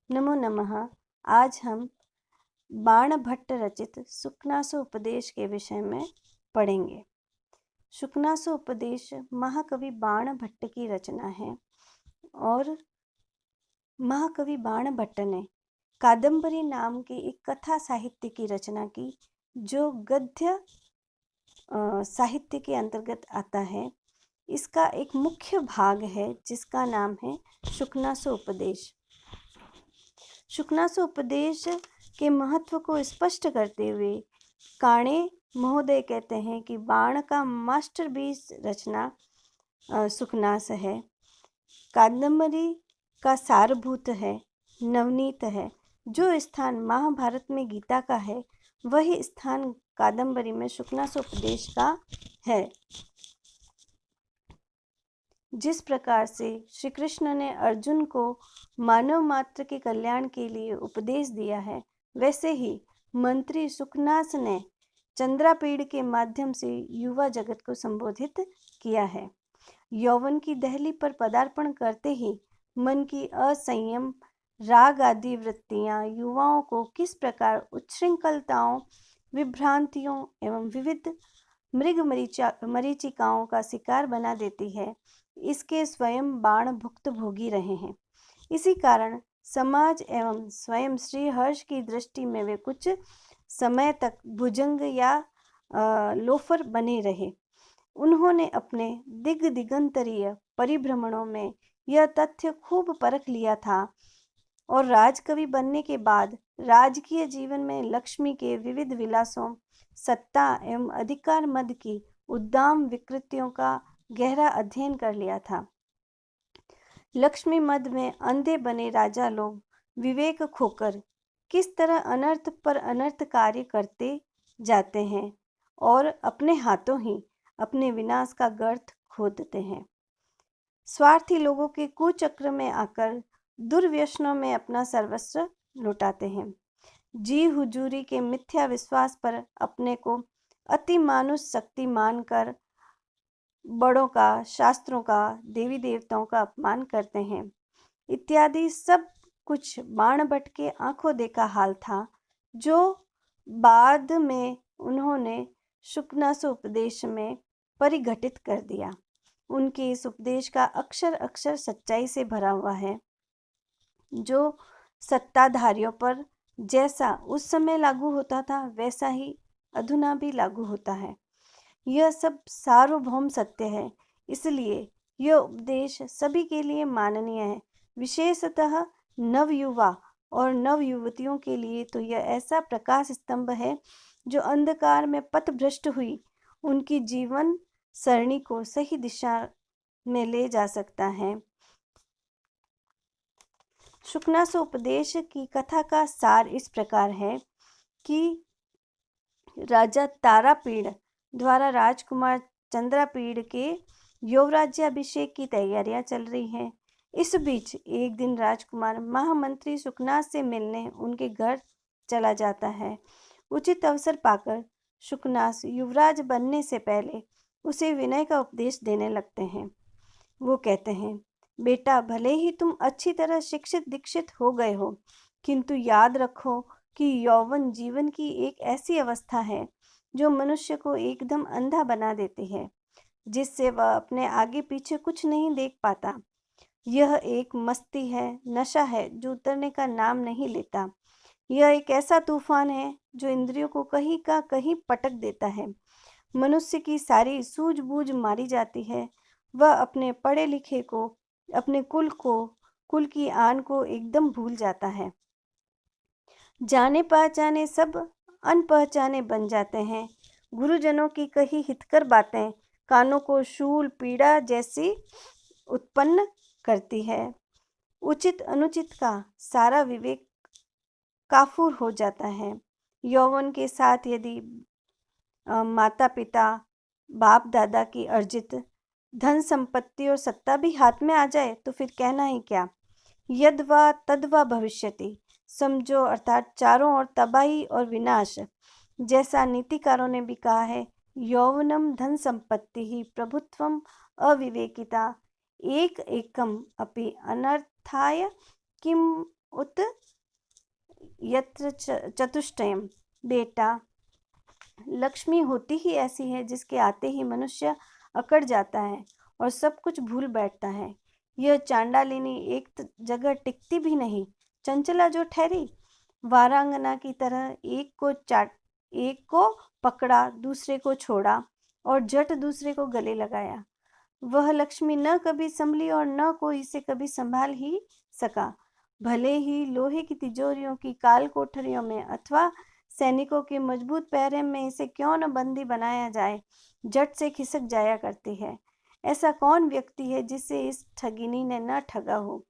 नमो नमः। आज हम बाणभट्ट रचित सुखनासोपदेश के विषय में पढ़ेंगे। सुखनासोपदेश महाकवि बाणभट्ट की रचना है और महाकवि बाणभट्ट ने कादंबरी नाम की एक कथा साहित्य की रचना की, जो गद्य साहित्य के अंतर्गत आता है। इसका एक मुख्य भाग है जिसका नाम है सुखनासोपदेश। सुखनासोपदेश के महत्व को स्पष्ट करते हुए काणे महोदय कहते हैं कि बाण का मास्टरपीस रचना सुखनास है, कादंबरी का सारभूत है, नवनीत है। जो स्थान महाभारत में गीता का है, वही स्थान कादंबरी में सुखनासोपदेश का है। जिस प्रकार से श्री कृष्ण ने अर्जुन को मानव मात्र के कल्याण के लिए उपदेश दिया है, वैसे ही मंत्री सुखनास ने चंद्रापीड़ के माध्यम से युवा जगत को संबोधित किया है। यौवन की दहली पर पदार्पण करते ही मन की असंयम राग आदि वृत्तियां युवाओं को किस प्रकार उच्छृंखलताओं, विभ्रांतियों एवं विविध मृग मरीचिकाओं का शिकार बना देती है, इसके स्वयं बाण भुक्त भोगी रहे हैं। इसी कारण समाज एवं स्वयं श्री हर्ष की दृष्टि में वे कुछ समय तक भुजंग या लोफर बने रहे। उन्होंने अपने दिगंतरीय परिभ्रमणों में यह तथ्य खूब परख लिया था और राजकवि बनने के बाद राजकीय जीवन में लक्ष्मी के विविध विलासों, सत्ता एवं अधिकार मद की उद्दाम विकृतियों का गहरा अध्ययन कर लिया था। लक्ष्मी मद में अंधे बने राजा लोग विवेक खोकर किस तरह अनर्थ पर अनर्थ कार्य करते जाते हैं और अपने हाथों ही अपने विनाश का गर्त खोदते हैं। स्वार्थी लोगों के कुचक्र में आकर दुर्व्यसनों में अपना सर्वस्व लुटाते हैं। जी हुजूरी के मिथ्या विश्वास पर अपने को अति मानुष शक्ति मानकर बड़ों का, शास्त्रों का, देवी देवताओं का अपमान करते हैं। इत्यादि सब कुछ बाणभट्ट के आंखों देखा हाल था, जो बाद में उन्होंने सुखनासोपदेश में परिघटित कर दिया। उनके इस उपदेश का अक्षर अक्षर सच्चाई से भरा हुआ है, जो सत्ताधारियों पर जैसा उस समय लागू होता था, वैसा ही अधुना भी लागू होता है। यह सब सार्वभौम सत्य है, इसलिए यह उपदेश सभी के लिए माननीय है। विशेषतः नवयुवा और नवयुवतियों के लिए तो यह ऐसा प्रकाश स्तंभ है जो अंधकार में पथभ्रष्ट हुई उनकी जीवन सरणी को सही दिशा में ले जा सकता है। सुखनासोपदेश की कथा का सार इस प्रकार है कि राजा तारापीड़ द्वारा राजकुमार चंद्रापीड़ के युवराज्याभिषेक की तैयारियां चल रही हैं। इस बीच एक दिन राजकुमार महामंत्री सुखनास से मिलने उनके घर चला जाता है। उचित अवसर पाकर सुखनास युवराज बनने से पहले उसे विनय का उपदेश देने लगते हैं। वो कहते हैं, बेटा, भले ही तुम अच्छी तरह शिक्षित दीक्षित हो गए हो, किंतु याद रखो कि यौवन जीवन की एक ऐसी अवस्था है जो मनुष्य को एकदम अंधा बना देती है, जिससे वह अपने आगे पीछे कुछ नहीं देख पाता। यह एक मस्ती है, नशा है जो उतरने का नाम नहीं लेता। यह एक ऐसा तूफान है जो इंद्रियों को कहीं का कहीं पटक देता है। मनुष्य की सारी सूझबूझ मारी जाती है। वह अपने पढ़े लिखे को, अपने कुल की आन को एकदम भूल जाता है। जाने पहचाने सब अनपहचाने बन जाते हैं। गुरुजनों की कही हितकर बातें कानों को शूल पीड़ा जैसी उत्पन्न करती है। उचित अनुचित का सारा विवेक काफूर हो जाता है। यौवन के साथ यदि माता पिता, बाप दादा की अर्जित धन संपत्ति और सत्ता भी हाथ में आ जाए तो फिर कहना ही क्या। यद्वा तद्वा भविष्यति, समझो, अर्थात चारों ओर तबाही और विनाश। जैसा नीतिकारों ने भी कहा है, यौवनम धन संपत्ति ही प्रभुत्वम अविवेकिता एक एकम अपि अनर्थाय किम उत यत्र चतुष्टयम्। बेटा, लक्ष्मी होती ही ऐसी है जिसके आते ही मनुष्य अकड़ जाता है और सब कुछ भूल बैठता है। यह चांडालिनी एक जगह टिकती भी नहीं, चंचला जो ठहरी, वारांगना की तरह एक को पकड़ा, दूसरे को छोड़ा और झट दूसरे को गले लगाया। वह लक्ष्मी न कभी संभली और न कोई इसे कभी संभाल ही सका। भले ही लोहे की तिजोरियों की काल कोठरियों में अथवा सैनिकों के मजबूत पहरे में इसे क्यों न बंदी बनाया जाए, झट से खिसक जाया करती है। ऐसा कौन व्यक्ति है जिसे इस ठगिनी ने न ठगा हो।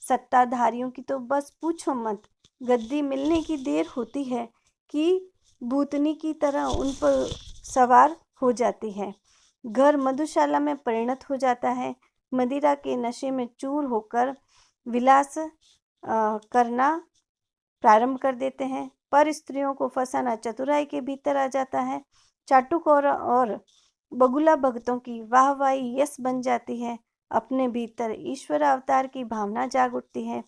सत्ताधारियों की तो बस पूछो मत। गद्दी मिलने की देर होती है कि भूतनी की तरह उन पर सवार हो जाती है। घर मधुशाला में परिणत हो जाता है। मदिरा के नशे में चूर होकर विलास करना प्रारंभ कर देते हैं। पर स्त्रियों को फंसाना चतुराई के भीतर आ जाता है। चाटुक और बगुला भक्तों की वाहवाही यश बन जाती है। अपने भीतर ईश्वर अवतार की भावना जाग उठती है।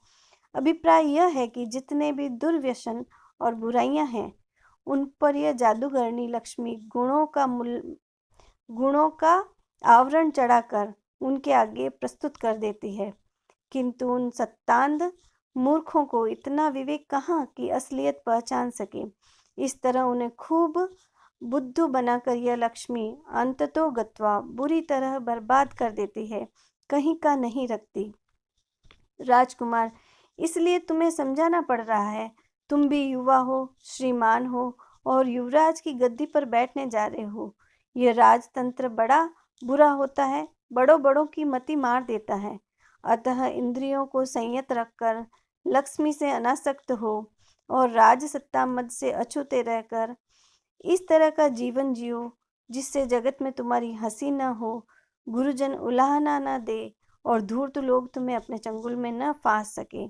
अभिप्राय यह है कि जितने भी दुर्व्यसन और बुराइयां हैं, उन पर यह जादूगरनी लक्ष्मी गुणों का आवरण चढ़ाकर उनके आगे प्रस्तुत कर देती है। किंतु उन सत्तांध मूर्खों को इतना विवेक कहाँ कि असलियत पहचान सके। इस तरह उन्हें खूब बुद्धू बनाकर यह लक्ष्मी अंततो गत्वा बुरी तरह बर्बाद कर देती है, कहीं का नहीं रखती। राजकुमार, इसलिए तुम्हें समझाना पड़ रहा है। तुम भी युवा हो, श्रीमान हो और युवराज की गद्दी पर बैठने जा रहे हो। यह राजतंत्र बड़ा बुरा होता है, बड़ों बड़ों की मति मार देता है। अतः इंद्रियों को संयत रखकर लक्ष्मी से अनासक्त हो और राजसत्ता मद से अछूते रहकर इस तरह का जीवन जियो जिससे जगत में तुम्हारी हंसी न हो, गुरुजन उलाहना न दे और धूर्त लोग तुम्हें अपने चंगुल में न फांस सके।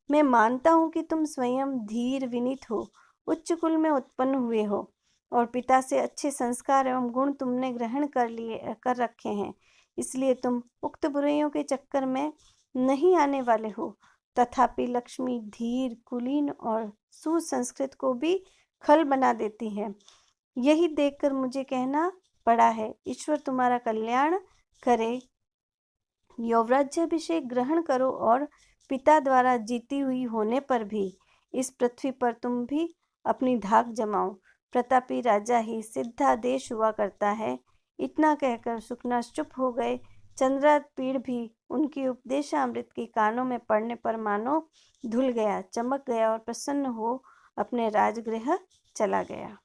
मैं मानता हूँ कि तुम स्वयं धीर विनीत हो, उच्च कुल में उत्पन्न हुए हो और पिता से अच्छे संस्कार एवं गुण तुमने ग्रहण कर रखे हैं, इसलिए तुम उक्त बुराइयों के चक्कर में नहीं आने वाले हो। तथापि लक्ष्मी धीर, कुलीन और सुसंस्कृत को भी खल बना देती है। यही देखकर मुझे कहना पड़ा है, ईश्वर तुम्हारा कल्याण करे। यौवराज्याभिषेक ग्रहण करो और पिता द्वारा जीती हुई होने पर भी इस पृथ्वी पर तुम भी अपनी धाक जमाओ। प्रतापी राजा ही सिद्धादेश हुआ करता है। इतना कहकर सुखनास चुप हो गए। चंद्रापीड़ भी उनकी उपदेशामृत के कानों में पड़ने पर मानो धुल गया, चमक गया और प्रसन्न हो अपने राजगृह चला गया।